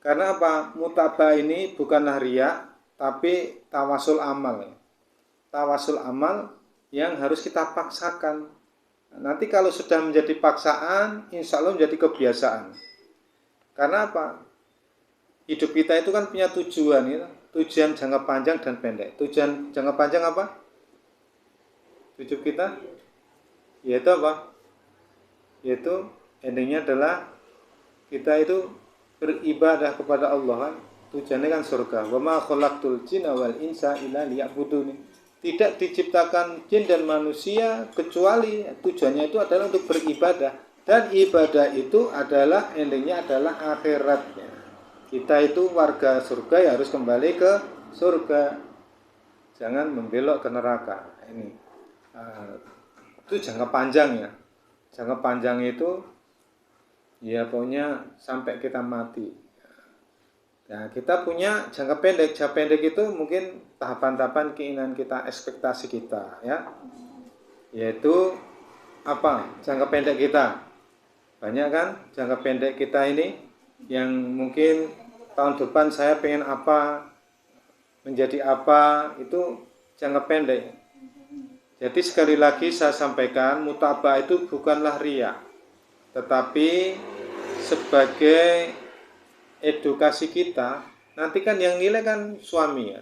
Karena apa? Mutabah ini bukanlah riya, tapi tawasul amal. Tawasul amal yang harus kita paksakan. Nanti kalau sudah menjadi paksaan, insya Allah menjadi kebiasaan. Karena apa? Hidup kita itu kan punya tujuan, ya. Tujuan jangka panjang dan pendek. Tujuan jangka panjang apa? Hidup kita, yaitu apa? Yaitu endingnya adalah kita itu beribadah kepada Allah kan. Tujuannya kan surga. Wa ma khalaqtul jinna wal insa illa liya'budun. Tidak diciptakan jin dan manusia kecuali tujuannya itu adalah untuk beribadah, dan ibadah itu adalah endingnya adalah akhiratnya. Kita itu warga surga ya harus kembali ke surga, jangan membelok ke neraka. Ini itu jangka panjang ya. Jangka panjang itu ya pokoknya sampai kita mati. Nah, kita punya jangka pendek. Jangka pendek itu mungkin tahapan-tahapan keinginan kita, ekspektasi kita, ya. Yaitu apa? Jangka pendek kita. Banyak kan jangka pendek kita ini yang mungkin tahun depan saya pengen apa, menjadi apa, itu jangka pendek. Jadi sekali lagi saya sampaikan, mutabah itu bukanlah riya, tetapi sebagai edukasi kita. Nanti kan yang nilai kan suami ya,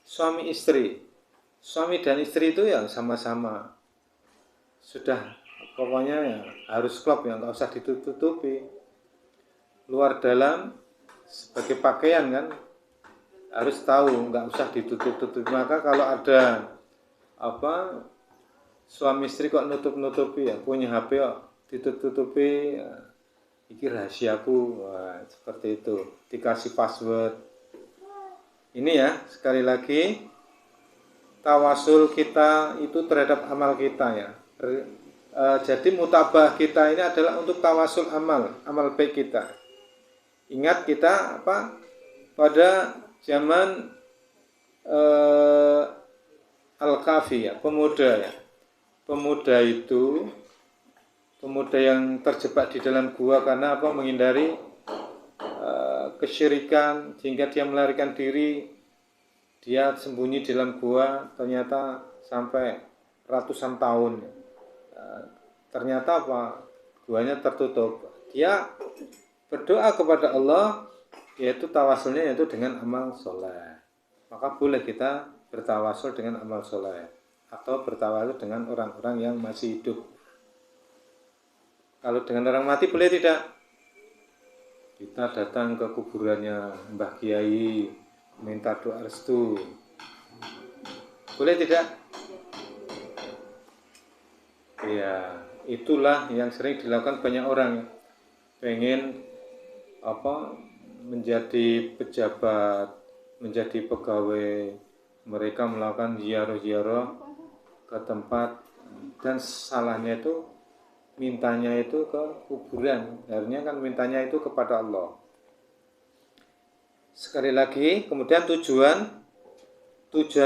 suami istri. Suami dan istri itu ya sama-sama sudah, pokoknya ya harus klop ya, nggak usah ditutupi. Luar dalam sebagai pakaian kan harus tahu, nggak usah ditutup-tutupi. Maka kalau ada apa suami istri kok nutup-nutupi ya, punya HP kok ditutup-tutupi ya, iki rahasiaku. Wah, seperti itu, dikasih password. Ini ya, sekali lagi tawasul kita itu terhadap amal kita ya. Jadi mutabah kita ini adalah untuk tawasul amal baik kita. Ingat kita apa, pada zaman Al-Kahfi ya, pemuda ya. Pemuda itu, pemuda yang terjebak di dalam gua karena apa? Menghindari kesyirikan, sehingga dia melarikan diri. Dia sembunyi di dalam gua, ternyata sampai ratusan tahun. Ternyata apa? Guanya tertutup. Dia berdoa kepada Allah, yaitu tawasulnya yaitu dengan amal soleh. Maka boleh kita bertawasul dengan amal soleh, atau bertawasul dengan orang-orang yang masih hidup. Kalau dengan orang mati boleh tidak? Kita datang ke kuburannya Mbah Kiai, minta doa restu. Boleh tidak? Iya, itulah yang sering dilakukan banyak orang. Pengen apa, menjadi pejabat, menjadi pegawai, mereka melakukan ziarah-ziarah ke tempat, dan salahnya itu mintanya itu ke kuburan. Harusnya kan mintanya itu kepada Allah. Sekali lagi, kemudian tujuan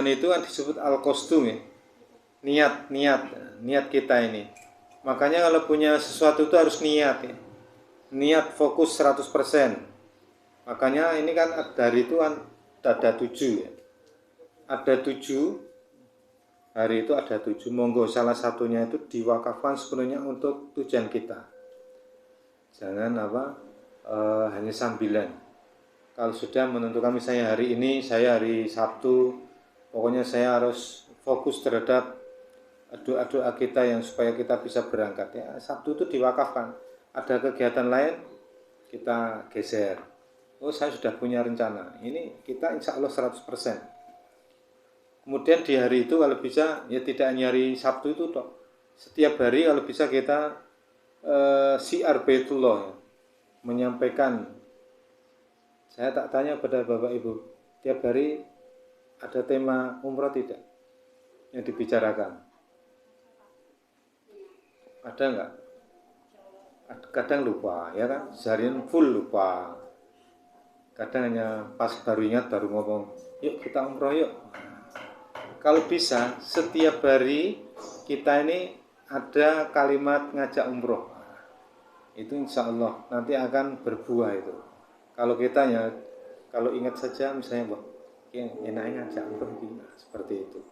itu kan disebut al-qasdu ya. Niat kita ini. Makanya kalau punya sesuatu itu harus niat ya. Niat fokus 100%. Makanya ini kan dari itu kan ada 7 ya. Ada 7 hari, itu ada 7. Monggo salah satunya itu diwakafkan sepenuhnya untuk tujuan kita. Jangan hanya sambilan. Kalau sudah menentukan misalnya hari ini saya hari Sabtu, pokoknya saya harus fokus terhadap doa-doa kita yang supaya kita bisa berangkat ya. Sabtu itu diwakafkan. Ada kegiatan lain kita geser. Oh, saya sudah punya rencana. Ini kita insya Allah 100%. Kemudian di hari itu kalau bisa ya tidak hanya hari Sabtu itu toh. Setiap hari kalau bisa kita syiar Baitullah ya, menyampaikan. Saya tak tanya pada Bapak Ibu, tiap hari ada tema umroh tidak yang dibicarakan? Ada enggak? Kadang lupa ya kan, seharian full lupa. Kadang hanya pas baru ingat baru ngomong, yuk kita umroh yuk. Kalau bisa setiap hari kita ini ada kalimat ngajak umroh, itu insya Allah nanti akan berbuah itu. Kalau kita ya, kalau ingat saja misalnya, wah, yang enaknya ngajak umroh gini, seperti itu.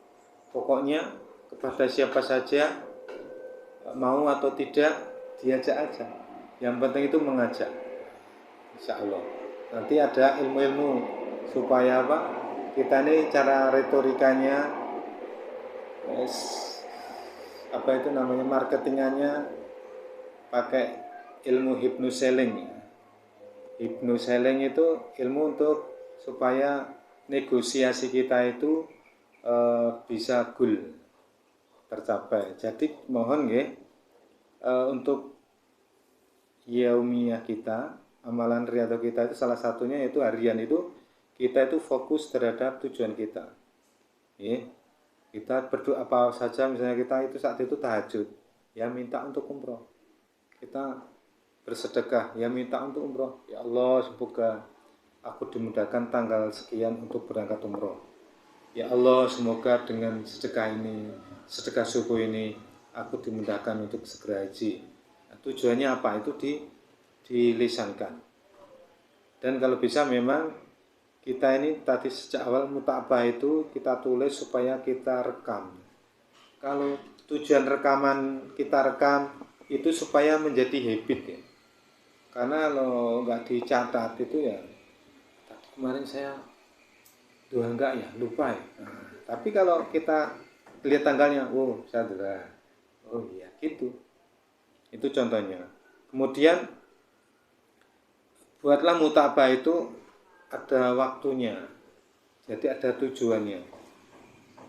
Pokoknya kepada siapa saja, mau atau tidak, diajak aja. Yang penting itu mengajak, insya Allah. Nanti ada ilmu-ilmu supaya apa? Kita ini cara retorikanya, apa itu namanya, marketingannya pakai ilmu hypnoselling. Hypnoselling itu ilmu untuk supaya negosiasi kita itu bisa goal tercapai. Jadi mohon nggih, untuk yaumiyah kita, amalan riyadhah kita itu salah satunya yaitu harian itu kita itu fokus terhadap tujuan kita. Kita berdoa apa saja, misalnya kita itu saat itu tahajud, ya minta untuk umroh. Kita bersedekah, ya minta untuk umroh. Ya Allah, semoga aku dimudahkan tanggal sekian untuk berangkat umroh. Ya Allah, semoga dengan sedekah ini, sedekah subuh ini, aku dimudahkan untuk segera haji. Nah, tujuannya apa? Itu dilisankan. Dan kalau bisa memang kita ini tadi sejak awal mutabah itu kita tulis supaya kita rekam. Kalau tujuan rekaman kita rekam itu supaya menjadi habit ya. Karena kalau nggak dicatat itu ya, tadi kemarin saya dua enggak ya, lupa ya. Nah, tapi kalau kita lihat tanggalnya, oh saya sudah, oh iya gitu. Itu contohnya. Kemudian buatlah mutabah itu ada waktunya, jadi ada tujuannya.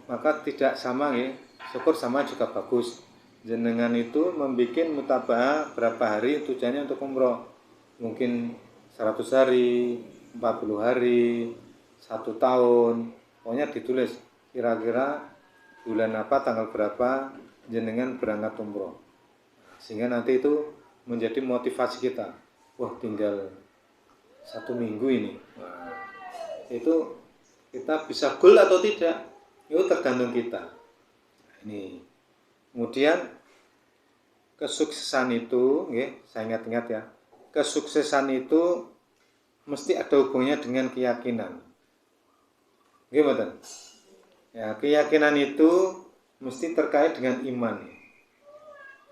Maka tidak sama ya, syukur sama juga bagus. Jenengan itu membuat mutabah berapa hari tujuannya untuk umroh. Mungkin 100 hari, 40 hari, 1 tahun. Pokoknya ditulis kira-kira bulan apa, tanggal berapa jenengan berangkat umroh. Sehingga nanti itu menjadi motivasi kita. Wah, tinggal 1 minggu ini. Nah, itu kita bisa goal atau tidak, itu tergantung kita. Nah, ini. Kemudian kesuksesan itu, saya ingat-ingat ya, kesuksesan itu mesti ada hubungannya dengan keyakinan. Gimana? Ya, keyakinan itu mesti terkait dengan iman.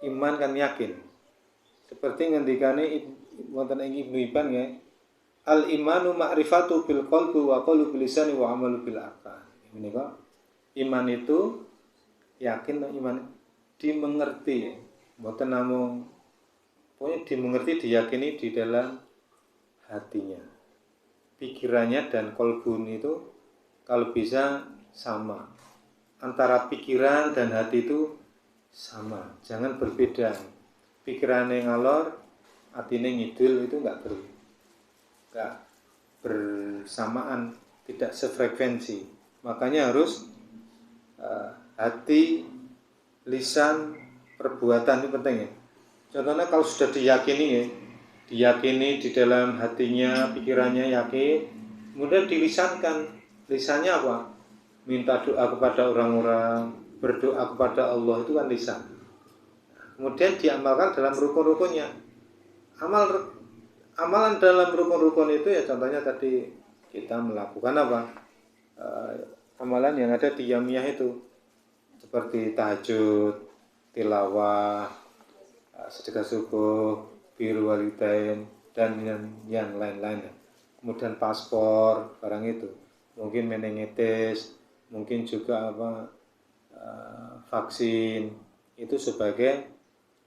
Iman kan yakin. Seperti ngendikane wonten ing Ibnu Hibban ya, al imanu ma'rifatu bil qalbi wa qaulu bil lisani wa amalu bil arkan. Ini kok iman itu yakin, iman dimengerti, mboten namung pokoknya dimengerti, diyakini di dalam hatinya, pikirannya dan kolbun itu kalau bisa sama, antara pikiran dan hati itu sama, jangan berbeda. Pikirannya ngalor, hatinya ngidul, itu enggak bersamaan, tidak sefrekuensi. Makanya harus hati, lisan, perbuatan itu penting ya. Contohnya kalau sudah diyakini ya, diyakini di dalam hatinya, pikirannya yakin, kemudian dilisankan. Lisannya apa? Minta doa kepada orang-orang, berdoa kepada Allah, itu kan lisan. Kemudian diamalkan dalam rukun-rukunnya. Amalan dalam rukun-rukun itu ya contohnya tadi kita melakukan apa? Amalan yang ada di yamiyah itu seperti tahajud, tilawah, sedekah subuh, birrul walidain, dan yang lain-lain. Kemudian paspor, barang itu. Mungkin meningitis, mungkin juga vaksin. Itu sebagai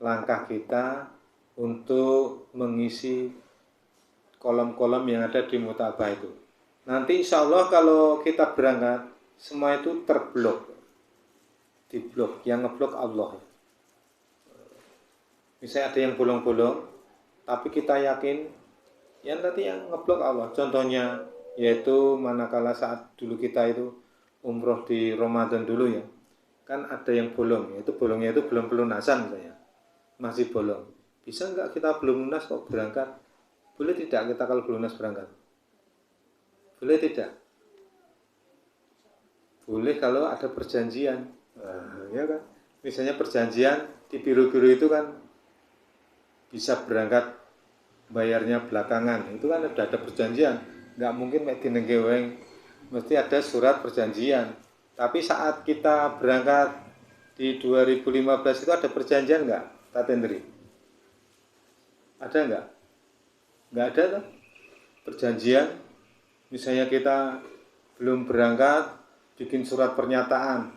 langkah kita untuk mengisi kolom-kolom yang ada di mutabah itu. Nanti insya Allah kalau kita berangkat, semua itu terblok, diblok, yang ngeblok Allah. Misalnya ada yang bolong-bolong, tapi kita yakin, ya nanti yang ngeblok Allah. Contohnya yaitu manakala saat dulu kita itu umroh di Ramadan dulu ya, kan ada yang bolong, itu bolongnya itu belum pelunasan misalnya, masih bolong. Bisa nggak kita belum lunas kok berangkat? Boleh tidak kita kalau belum lunas berangkat? Boleh tidak? Boleh kalau ada perjanjian. Ya kan? Misalnya perjanjian di biru-biru itu kan bisa berangkat bayarnya belakangan. Itu kan udah ada perjanjian. Nggak mungkin mek dinenggeweng, mesti ada surat perjanjian. Tapi saat kita berangkat di 2015 itu ada perjanjian nggak, Tatendri? Ada nggak? Nggak ada tuh perjanjian. Misalnya kita belum berangkat, bikin surat pernyataan.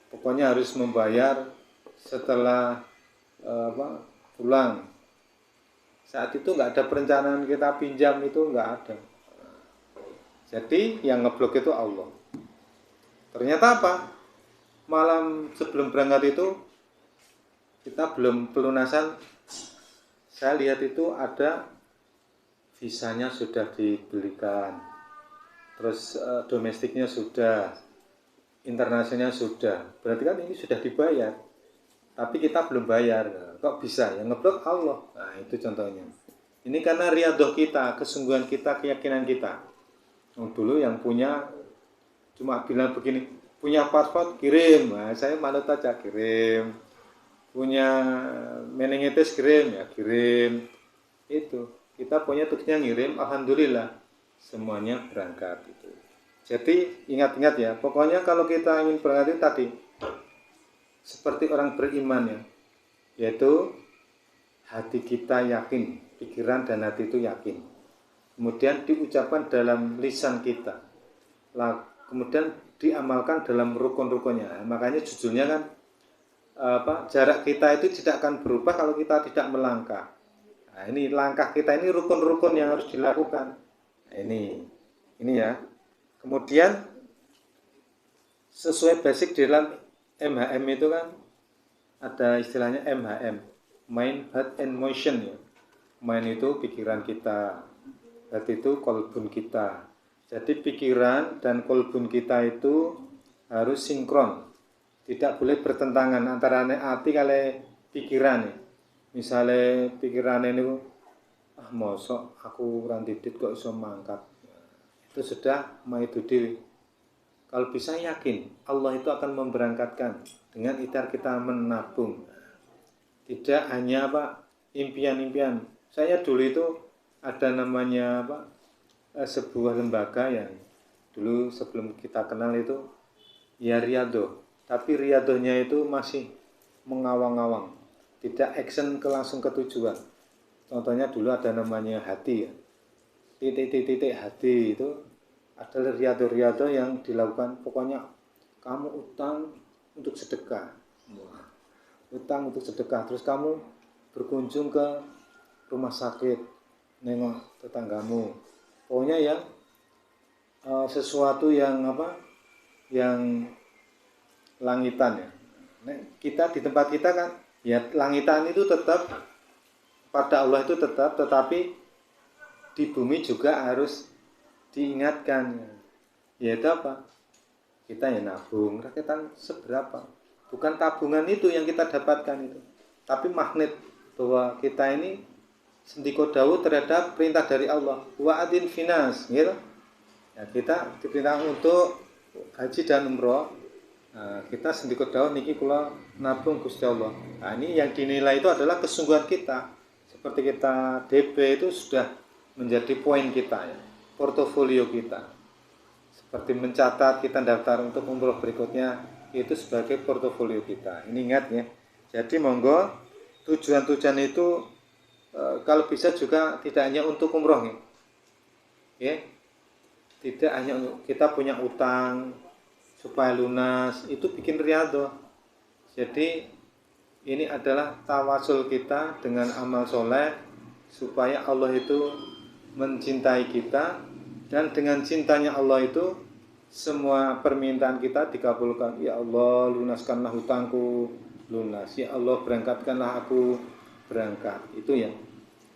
Pokoknya harus membayar setelah pulang. Saat itu nggak ada perencanaan kita pinjam, itu nggak ada. Jadi yang ngeblok itu Allah. Ternyata apa? Malam sebelum berangkat itu kita belum pelunasan. Saya lihat itu ada visanya sudah dibelikan, terus domestiknya sudah, internasionalnya sudah. Berarti kan ini sudah dibayar, tapi kita belum bayar. Kok bisa? Yang ngeblok Allah. Nah itu contohnya. Ini karena riadoh kita, kesungguhan kita, keyakinan kita. Dulu yang punya cuma bilang begini, punya paspor kirim. Nah, saya manut aja kirim. Punya meningitis kirim, ya kirim. Itu kita punya tugasnya ngirim, alhamdulillah semuanya berangkat itu. Jadi ingat-ingat ya, pokoknya kalau kita ingin berangkat itu tadi seperti orang beriman ya, yaitu hati kita yakin, pikiran dan hati itu yakin. Kemudian diucapkan dalam lisan kita, kemudian diamalkan dalam rukun-rukunnya. Makanya judulnya kan jarak kita itu tidak akan berubah kalau kita tidak melangkah. Nah, ini langkah kita ini rukun-rukun yang harus dilakukan. Nah, ini ya. Kemudian sesuai basic di dalam MHM itu kan ada istilahnya MHM, Mind, Heart, and Motion ya. Mind itu pikiran kita, heart itu kolbun kita. Jadi pikiran dan kolbun kita itu harus sinkron, tidak boleh bertentangan antara hati kali pikiran ya. Misalnya pikiran ini, mosok aku rantidit kok iso mangkat. Itu sudah maitu diri. Kalau bisa yakin, Allah itu akan memberangkatkan dengan ikhtiar kita menabung. Tidak hanya impian-impian. Saya dulu itu ada namanya sebuah lembaga yang dulu sebelum kita kenal itu ya riadoh. Tapi riadohnya itu masih mengawang-awang, tidak action langsung ke tujuan. Contohnya dulu ada namanya hati ya, titik-titik hati itu adalah riadoh-riadoh yang dilakukan. Pokoknya kamu utang untuk sedekah, terus kamu berkunjung ke rumah sakit, nengok tetanggamu. Pokoknya yang sesuatu yang yang langitan ya. Nah, kita di tempat kita kan ya langitan itu tetap pada Allah itu tetap, tetapi di bumi juga harus diingatkan. Yaitu apa? Kita ya nabung, rakyatan seberapa? Bukan tabungan itu yang kita dapatkan itu, tapi magnet bahwa kita ini sendiko dawu terhadap perintah dari Allah. Wa'adin finas, gitu. Ya, kita diperintah untuk haji dan umroh. Nah, kita sendiko dawu niki kula nabung Gusti Allah. Nah, ini yang dinilai itu adalah kesungguhan kita. Seperti kita DP itu sudah menjadi poin kita ya, portofolio kita. Seperti mencatat kita daftar untuk umroh berikutnya, itu sebagai portofolio kita. Ini ingat ya. Jadi monggo tujuan-tujuan itu kalau bisa juga tidak hanya untuk umroh ya. Tidak hanya untuk kita punya utang supaya lunas, itu bikin riadoh. Jadi ini adalah tawasul kita dengan amal soleh supaya Allah itu mencintai kita, dan dengan cintanya Allah itu semua permintaan kita dikabulkan. Ya Allah, lunaskanlah hutangku, lunas. Ya Allah, berangkatkanlah aku, berangkat. Itu ya.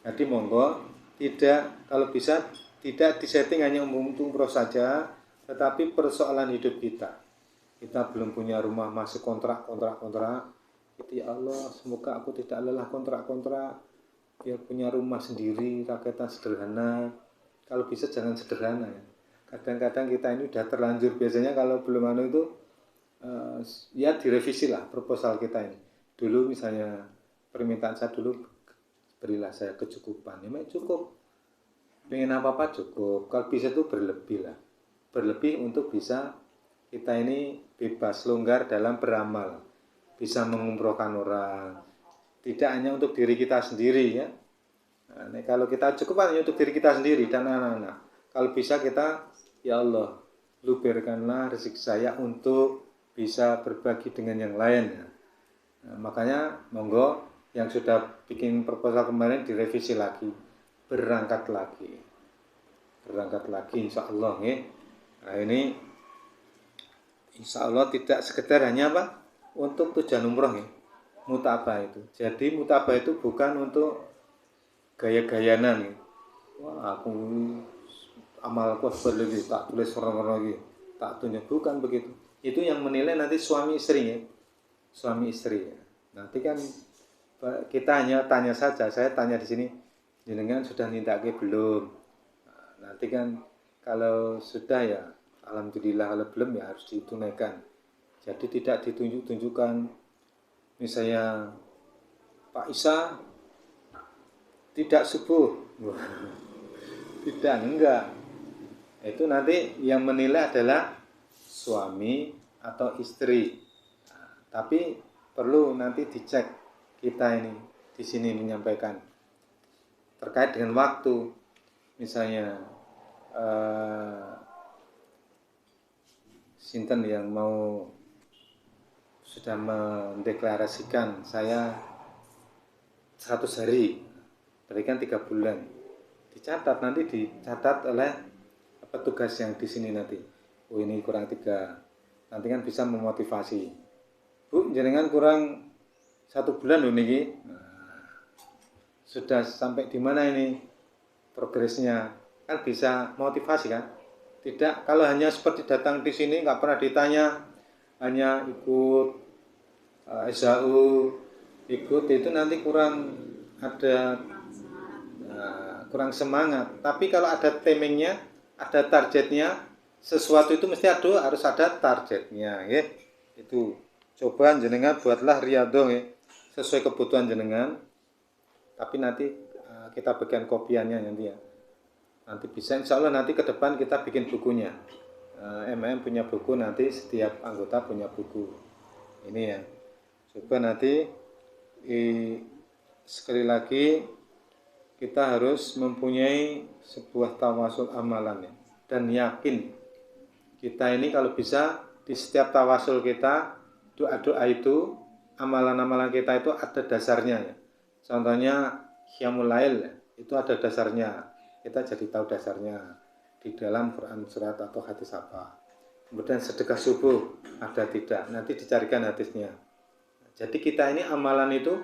Jadi monggo tidak, kalau bisa tidak disetting hanya untuk umroh saja, tetapi persoalan hidup kita. Kita belum punya rumah, masih kontrak. Itu ya Allah, semoga aku tidak lelah kontrak. Biar punya rumah sendiri, rakyatan sederhana. Kalau bisa jangan sederhana ya. Kadang-kadang kita ini udah terlanjur, biasanya kalau belum itu ya direvisi lah proposal kita ini. Dulu misalnya permintaan saya dulu berilah saya kecukupan. Ya cukup, pengen apa-apa cukup, kalau bisa itu berlebih lah, berlebih untuk bisa kita ini bebas, longgar dalam beramal, bisa mengumrohkan orang, tidak hanya untuk diri kita sendiri ya. Nah, kalau kita cukup hanya untuk diri kita sendiri dan anak-anak, kalau bisa kita, ya Allah, luberkanlah rezeki saya untuk bisa berbagi dengan yang lain ya. Nah, makanya monggo yang sudah bikin proposal kemarin direvisi lagi, berangkat lagi insya Allah ya. Nah ini insya Allah tidak sekedar hanya apa untuk tujuan umroh ya, mutabah itu. Jadi mutabah itu bukan untuk gaya-gayanan ya. Wah aku amalku berlebih tak tulis orang-orang lagi, tak tunjuk, bukan begitu. Itu yang menilai nanti suami istri ya, suami istri ya. Nanti kan kita hanya tanya saja, saya tanya di sini, jenengan sudah nindake belum? Nah, nanti kan kalau sudah ya alhamdulillah, kalau belum ya harus ditunaikan. Jadi tidak ditunjuk-tunjukkan, misalnya Pak Isa tidak subuh, tidak, enggak. Itu nanti yang menilai adalah suami atau istri. Nah, tapi perlu nanti dicek kita ini di sini menyampaikan terkait dengan waktu, misalnya sinten yang mau sudah mendeklarasikan saya 100 hari, berarti kan 3 bulan, dicatat, nanti dicatat oleh petugas yang di sini nanti. Oh ini kurang 3, nanti kan bisa memotivasi. Bu, jenengan kurang 1 bulan loh niki. Nah, sudah sampai di mana ini progresnya? Kan bisa motivasi kan? Tidak kalau hanya seperti datang di sini nggak pernah ditanya, hanya ikut SAU, ikut itu nanti kurang ada kurang semangat. Tapi kalau ada timingnya, ada targetnya, sesuatu itu mesti harus ada targetnya ya. Itu coba jenengan buatlah riyadhah ya, sesuai kebutuhan jenengan. Tapi nanti kita bagian kopiannya nanti ya. Nanti bisa insya Allah nanti ke depan kita bikin bukunya. MM punya buku, nanti setiap anggota punya buku. Ini ya. Coba nanti sekali lagi kita harus mempunyai sebuah tawasul amalan ya, dan yakin kita ini kalau bisa di setiap tawasul kita, doa-doa itu, amalan-amalan kita itu ada dasarnya ya. Contohnya Qiyamul Lail ya, itu ada dasarnya, kita jadi tahu dasarnya di dalam Quran surat atau hadis apa. Kemudian sedekah subuh ada tidak, nanti dicarikan hadisnya. Jadi kita ini amalan itu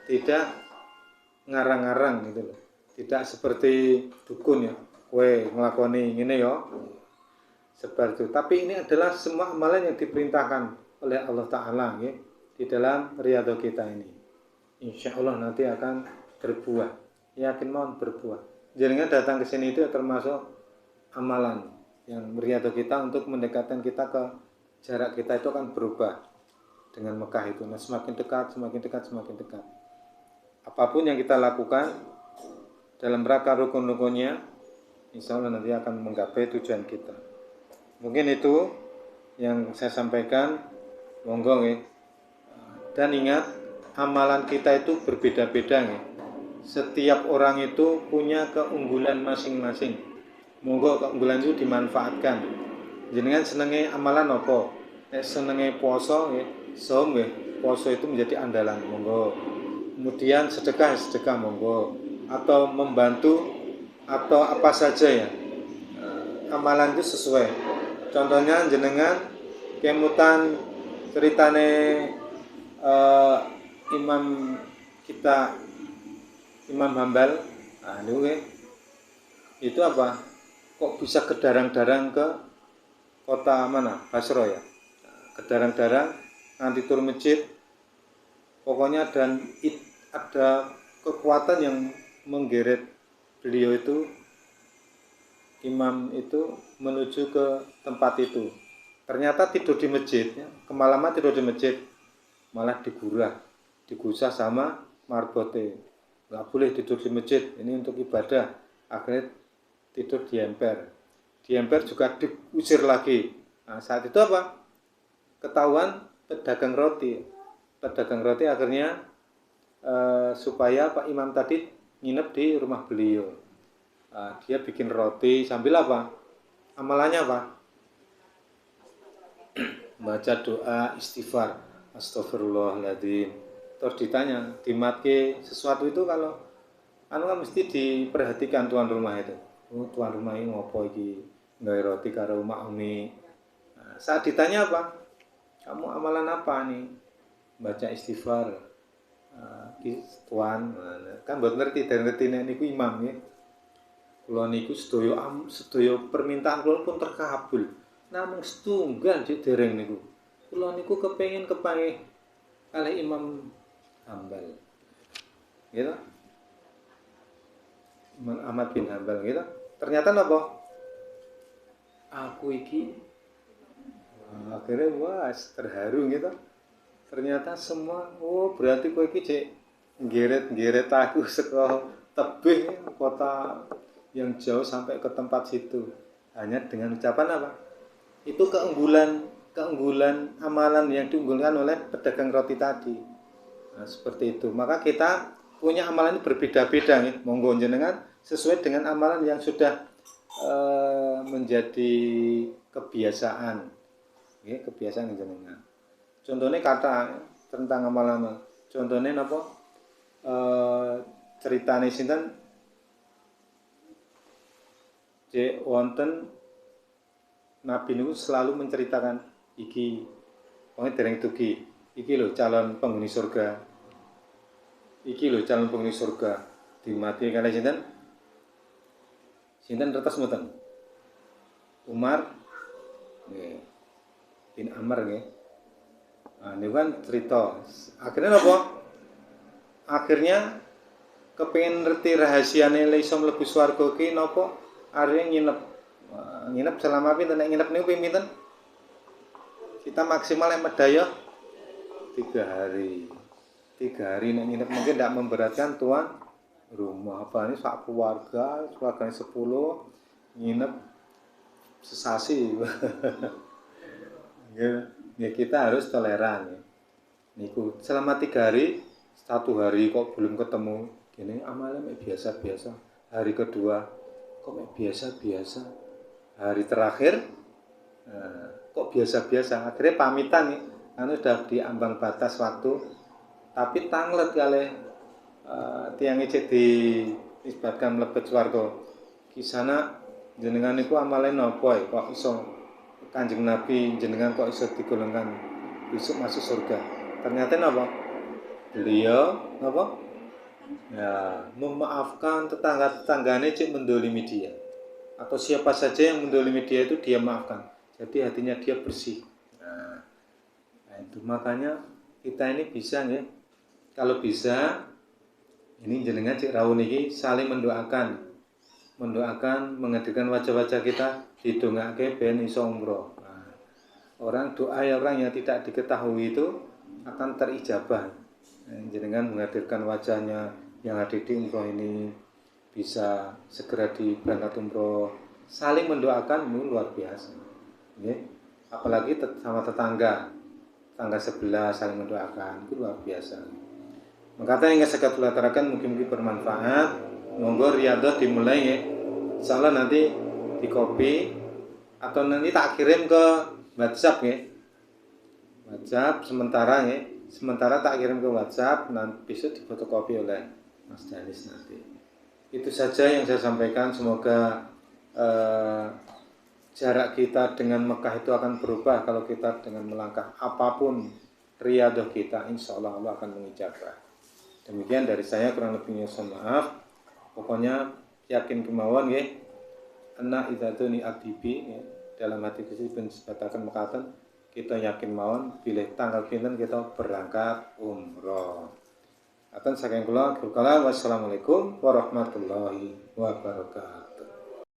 tidak ngarang-ngarang gitu loh, tidak seperti dukun ya, we ngelakoni ini ya seperti itu. Tapi ini adalah semua amalan yang diperintahkan oleh Allah Ta'ala ya, di dalam riyadhah kita ini. Insya Allah nanti akan berbuah, yakin mohon berbuah. Jangan datang ke sini itu termasuk amalan yang riyadhah kita untuk mendekatkan kita ke jarak kita itu akan berubah dengan Mekah itu. Nah, semakin dekat, semakin dekat, semakin dekat. Apapun yang kita lakukan dalam rangka rukun-rukunnya, insya Allah nanti akan menggapai tujuan kita. Mungkin itu yang saya sampaikan, monggo ya. Dan ingat, amalan kita itu berbeda-beda ya. Setiap orang itu punya keunggulan masing-masing. Monggo keunggulan itu dimanfaatkan. Jenengan senenge amalan apa? Senenge poso ya, som ya. Poso itu menjadi andalan, monggo. Kemudian sedekah monggo, atau membantu atau apa saja ya, amalan itu sesuai. Contohnya jenengan kemutan ceritane imam kita, Imam Hambal, itu apa, kok bisa kedarang-darang ke kota mana, Basra ya, kedarang-darang nanti tur masjid, pokoknya, dan ada kekuatan yang menggeret beliau itu, imam itu, menuju ke tempat itu. Ternyata tidur di masjid ya. Kemalaman tidur di masjid, malah digusah sama marbote. nggak boleh tidur di masjid, ini untuk ibadah. Akhirnya tidur di emper. Di emper juga diusir lagi. Nah, saat itu apa? Ketahuan pedagang roti. Pedagang roti akhirnya supaya Pak Imam tadi nginep di rumah beliau. Dia bikin roti sambil apa? Amalannya apa? Baca doa istighfar, astagfirullahaladzim. Terus ditanya, di matke sesuatu itu kalau anu kan mesti diperhatikan tuan rumah itu. Oh, tuan rumah ini ngopo iki nggawe roti karo Mak Umi. Nah, saat ditanya apa? Kamu amalan apa nih? Baca istighfar. Tuan, kan buat ngerti dan ngerti nek niku imam ya. Kula niku sedaya permintaan kula pun terkabul. Namung setunggal cek dereng niku. Kula niku kepengin kepanggih kalih Imam Hambal. Gitu. Imam Ahmad bin Hambal gitu. Ternyata napa? Aku iki akhirnya wah terharu gitu. Ternyata semua, oh berarti kowe iki cek nggeret aku saka tebih kota yang jauh sampai ke tempat situ hanya dengan ucapan apa? Itu keunggulan amalan yang diunggulkan oleh pedagang roti tadi. Nah, seperti itu. Maka kita punya amalan ini berbeda-beda nih. Monggo jenengan sesuai dengan amalan yang sudah menjadi kebiasaan. Ya, kebiasaan jenengan. Contohnya kata tentang amalan. Contohnya apa? Ceritane sinten? Cek wonten Nabi niku selalu menceritakan iki wong dereng dugi. Iki lho calon penghuni surga. Iki lho calon penghuni surga. Dimati kalih sinten? Sinten retas mboten? Umar nggih. Bin Amr nggih. Nah, niku kan cerita. Akhirnya apa? Akhirnya kepengin ngerti rahasiane le iso mlebu swarga ki napa? Arep nginep selama pinten? Nek nginep niku pinten? Kita maksimal yang medaya 3 hari. 3 hari nek nginep mungkin tidak memberatkan tuan rumah. Apa ini sak keluarganya 10 nginep sesasi. Ya kita harus toleran ya. Niku selama 3 hari, 1 hari kok belum ketemu, gini amalnya biasa-biasa. Hari kedua kok biasa-biasa. Hari terakhir kok biasa-biasa. Akhirnya pamitan nih, karena sudah di ambang batas waktu. Tapi tanglet kali tiang ijek diisbatkan mlebet swarga. Kisana jenengan niku amale napa kok iso Kanjeng Nabi jenengan kok iso digolongkan besok masuk surga. Ternyata napa? Beliau napa? Ya, memaafkan tetangga-tetangganya cek mendolimi dia. Atau siapa saja yang mendolimi dia itu dia maafkan. Jadi hatinya dia bersih. Nah itu makanya kita ini bisa ya. Kalau bisa ini jenengan cek rawuh niki saling mendoakan, menghadirkan wajah-wajah kita didongake ben iso umroh. Nah, orang yang tidak diketahui itu akan terijabah. Jenengan menghadirkan wajahnya yang hadir di umroh ini bisa segera berangkat umroh, saling mendoakan itu luar biasa. Ya. Apalagi sama tetangga sebelah saling mendoakan itu luar biasa. Makanya yang saya aturaken mungkin bermanfaat. Monggo riyadhah dimulai ya. Insyaallah nanti di copy atau nanti tak kirim ke WhatsApp ya. WhatsApp sementara ya. Sementara tak kirim ke WhatsApp, nanti besok difotokopi oleh Mas Danis nanti. Itu saja yang saya sampaikan. Semoga jarak kita dengan Mekah itu akan berubah kalau kita dengan melangkah apapun riyadhah kita, insya Allah Allah akan mengijabah. Demikian dari saya, kurang lebihnya mohon maaf. Pokoknya yakin kemauan ya. Anak idatuni abdibi ya. Dalam hati kita disebatakan mekatan kita yakin mawon pilih tanggal pinten kita berangkat umroh. Akan saking kula wassalamualaikum warahmatullahi wabarakatuh.